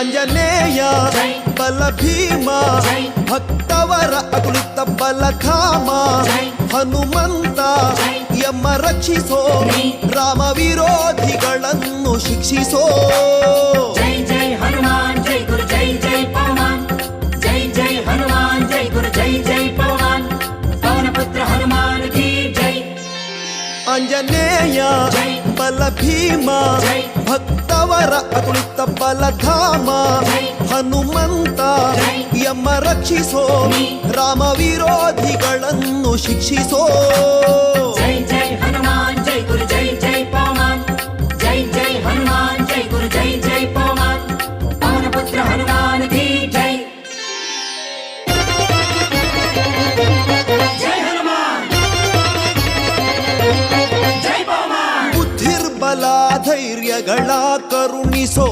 ಆಂಜನೇಯ ಬಲ ಭೀಮ ಭಕ್ತವರ ಅತುಳಿತ ಬಲಧಾಮ ಹನುಮಂತ ಯಮ ರಕ್ಷಿಸೋ ರಾಮ ವಿರೋಧಿಗಳನ್ನು ಶಿಕ್ಷಿಸೋ. ಜೈ ಜೈ ಹನುಮಾನ್ ಜೈ ಗುರು ಜೈ ಜೈ ಪವಮಾನ್. ಜೈ ಜೈ ಹನುಮಾನ್ ಜೈ ಗುರು ಜೈ ಜೈ ಪವಮಾನ್. ಪವನ ಪುತ್ರ ಹನುಮಾನ್ ಕಿ ಜೈ. ಆಂಜನೇಯ ಬಲ ಭೀಮ ಭಕ್ತವರ ಅತುಳಿತ ಬಲಧಾಮ ಹನುಮಂತ ಯಮ ರಕ್ಷಿಸೋ ರಾಮ ವಿರೋಧಿಗಳನ್ನು ಶಿಕ್ಷಿಸೋ. ಜೈ ಜೈ ಹನುಮಾನ್ ಜೈ ಗುರು ಜೈ ಜೈ ಪವಮಾನ್. ಜೈ ಜೈ ಹನುಮಾನ್ ಜೈ ಗುರು ಜೈ ಜೈ ಪವಮಾನ್. ಪವನ ಪುತ್ರ ಹನುಮಾನ್ ಕಿ ಜೈ. ಜೈ ಹನುಮಾನ್ ಜೈ ಪವಮಾನ್. ಬುದ್ಧಿರ್ಬಲ ಧೈರ್ಯಗಳ ಕರುಣಿಸೋ